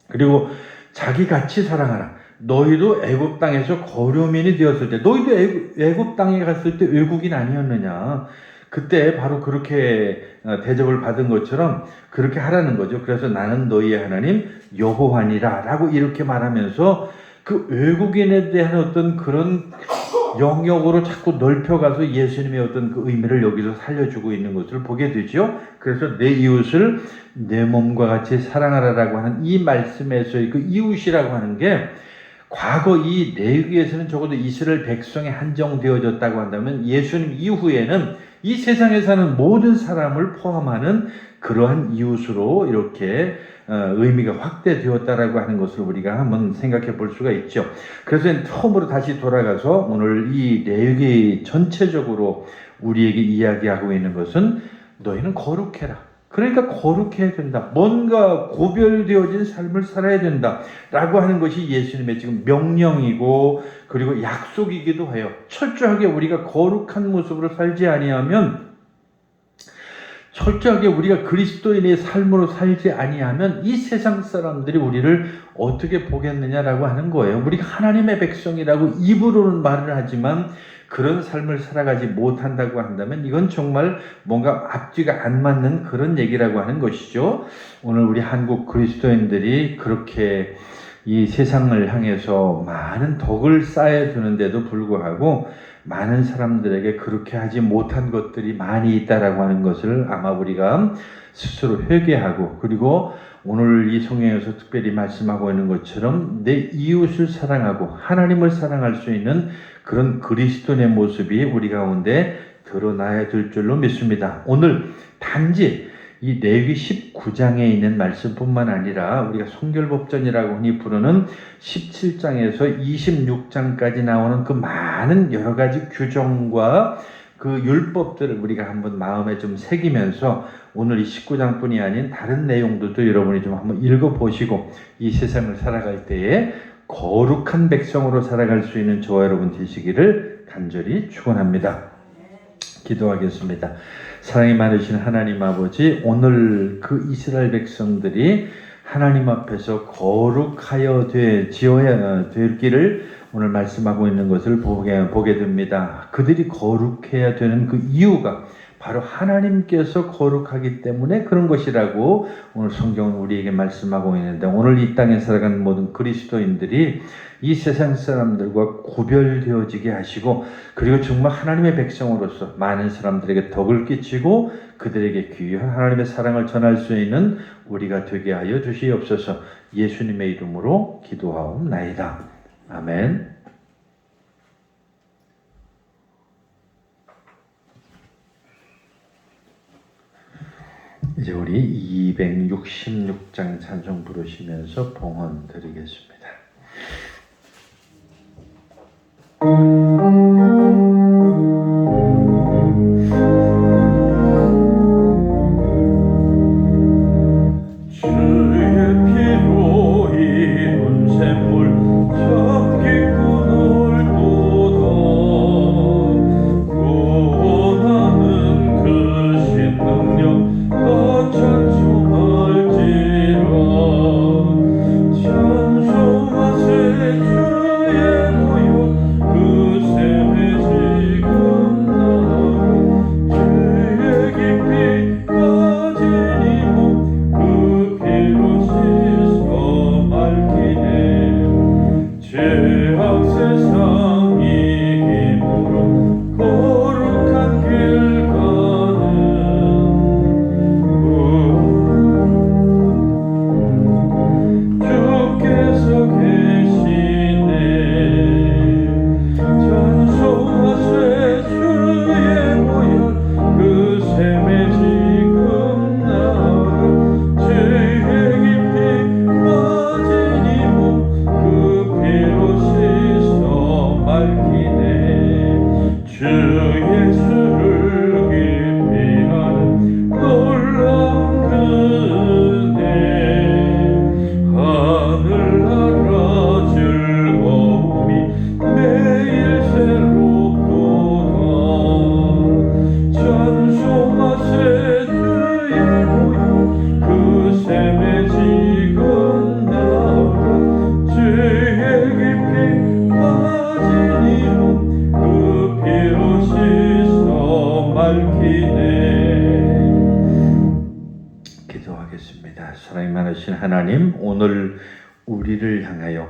S1: 그리고 자기같이 사랑하라. 너희도 애굽 땅에서 거류민이 되었을 때, 너희도 애굽 땅에 갔을 때 외국인 아니었느냐? 그때 바로 그렇게 대접을 받은 것처럼 그렇게 하라는 거죠. 그래서 나는 너희의 하나님 여호와니라 라고 이렇게 말하면서 그 외국인에 대한 어떤 그런 영역으로 자꾸 넓혀가서 예수님의 어떤 그 의미를 여기서 살려주고 있는 것을 보게 되죠. 그래서 내 이웃을 내 몸과 같이 사랑하라라고 하는 이 말씀에서의 그 이웃이라고 하는 게 과거 이 레위기에서는 적어도 이스라엘 백성에 한정되어졌다고 한다면 예수님 이후에는 이 세상에 사는 모든 사람을 포함하는 그러한 이웃으로 이렇게 의미가 확대되었다라고 하는 것을 우리가 한번 생각해 볼 수가 있죠. 그래서 처음으로 다시 돌아가서 오늘 이 레위기 전체적으로 우리에게 이야기하고 있는 것은 너희는 거룩해라. 그러니까 거룩해야 된다. 뭔가 고별되어진 삶을 살아야 된다. 라고 하는 것이 예수님의 지금 명령이고 그리고 약속이기도 해요. 철저하게 우리가 거룩한 모습으로 살지 아니하면 철저하게 우리가 그리스도인의 삶으로 살지 아니하면 이 세상 사람들이 우리를 어떻게 보겠느냐라고 하는 거예요. 우리가 하나님의 백성이라고 입으로는 말을 하지만 그런 삶을 살아가지 못한다고 한다면 이건 정말 뭔가 앞뒤가 안 맞는 그런 얘기라고 하는 것이죠. 오늘 우리 한국 그리스도인들이 그렇게 이 세상을 향해서 많은 덕을 쌓아두는데도 불구하고 많은 사람들에게 그렇게 하지 못한 것들이 많이 있다라고 하는 것을 아마 우리가 스스로 회개하고, 그리고 오늘 이 성경에서 특별히 말씀하고 있는 것처럼 내 이웃을 사랑하고 하나님을 사랑할 수 있는 그런 그리스도인의 모습이 우리 가운데 드러나야 될 줄로 믿습니다. 오늘 단지 이 레위기 19장에 있는 말씀뿐만 아니라 우리가 성결법전이라고 흔히 부르는 17장에서 26장까지 나오는 그 많은 여러 가지 규정과 그 율법들을 우리가 한번 마음에 좀 새기면서 오늘 이 19장뿐이 아닌 다른 내용들도 여러분이 좀 한번 읽어보시고 이 세상을 살아갈 때에 거룩한 백성으로 살아갈 수 있는 저와 여러분 되시기를 간절히 축원합니다. 기도하겠습니다. 사랑이 많으신 하나님 아버지, 오늘 그 이스라엘 백성들이 하나님 앞에서 거룩하여 지어야 될 길을 오늘 말씀하고 있는 것을 보게 됩니다. 그들이 거룩해야 되는 그 이유가 바로 하나님께서 거룩하기 때문에 그런 것이라고 오늘 성경은 우리에게 말씀하고 있는데, 오늘 이 땅에 살아가는 모든 그리스도인들이 이 세상 사람들과 구별되어지게 하시고, 그리고 정말 하나님의 백성으로서 많은 사람들에게 덕을 끼치고 그들에게 귀한 하나님의 사랑을 전할 수 있는 우리가 되게 하여 주시옵소서. 예수님의 이름으로 기도하옵나이다. 아멘. 이제 우리 266장 찬송 부르시면서 봉헌 드리겠습니다. 기도하겠습니다. 사랑이 많으신 하나님, 오늘 우리를 향하여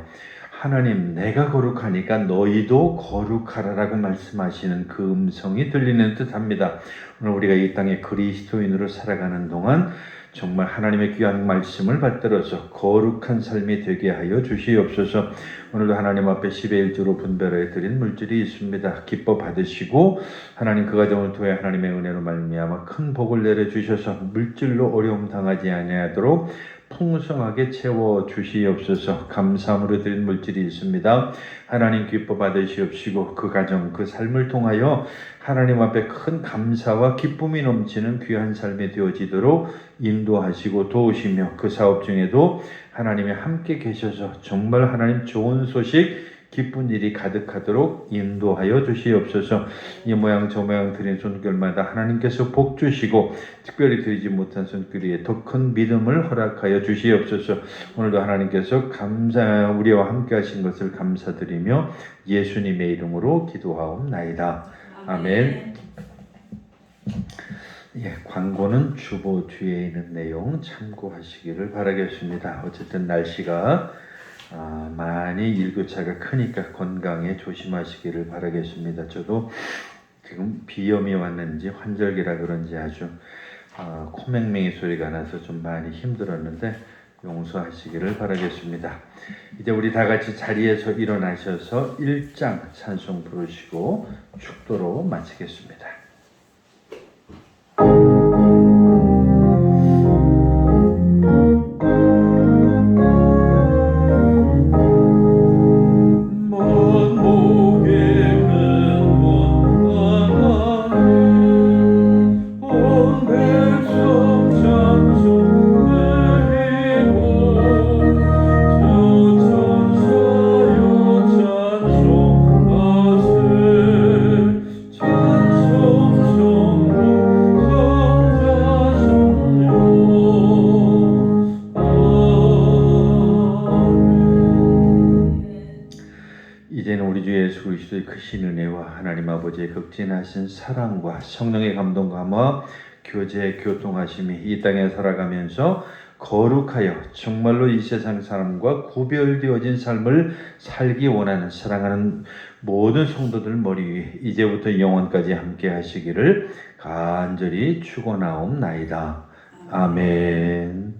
S1: 하나님, 내가 거룩하니까 너희도 거룩하라라고 말씀하시는 그 음성이 들리는 듯합니다. 오늘 우리가 이 땅에 그리스도인으로 살아가는 동안 정말 하나님의 귀한 말씀을 받들어서 거룩한 삶이 되게 하여 주시옵소서. 오늘도 하나님 앞에 10의 1조로 분별해 드린 물질이 있습니다. 기뻐 받으시고 하나님 그 가정을 통해 하나님의 은혜로 말미암아 큰 복을 내려 주셔서 물질로 어려움 당하지 아니하도록 풍성하게 채워 주시옵소서. 감사함으로 드린 물질이 있습니다. 하나님 기뻐 받으시옵시고 그 가정 그 삶을 통하여 하나님 앞에 큰 감사와 기쁨이 넘치는 귀한 삶이 되어지도록 인도하시고 도우시며 그 사업 중에도 하나님이 함께 계셔서 정말 하나님 좋은 소식 기쁜 일이 가득하도록 인도하여 주시옵소서. 이 모양 저 모양 드린 손길마다 하나님께서 복 주시고 특별히 드리지 못한 손길 위에 더 큰 믿음을 허락하여 주시옵소서. 오늘도 하나님께서 우리와 함께 하신 것을 감사드리며 예수님의 이름으로 기도하옵나이다. 아멘. 예, 광고는 주보 뒤에 있는 내용 참고하시기를 바라겠습니다. 어쨌든 날씨가 많이 일교차가 크니까 건강에 조심하시기를 바라겠습니다. 저도 지금 비염이 왔는지 환절기라 그런지 아주 코맹맹이 소리가 나서 좀 많이 힘들었는데 용서하시기를 바라겠습니다. 이제 우리 다 같이 자리에서 일어나셔서 1장 찬송 부르시고 축도로 마치겠습니다. 크신 은혜와 하나님 아버지의 극진하신 사랑과 성령의 감동감화 교제 교통하심이 이 땅에 살아가면서 거룩하여 정말로 이 세상 사람과 구별되어진 삶을 살기 원하는 사랑하는 모든 성도들 머리 위에 이제부터 영원까지 함께 하시기를 간절히 축원하옵나이다. 아멘.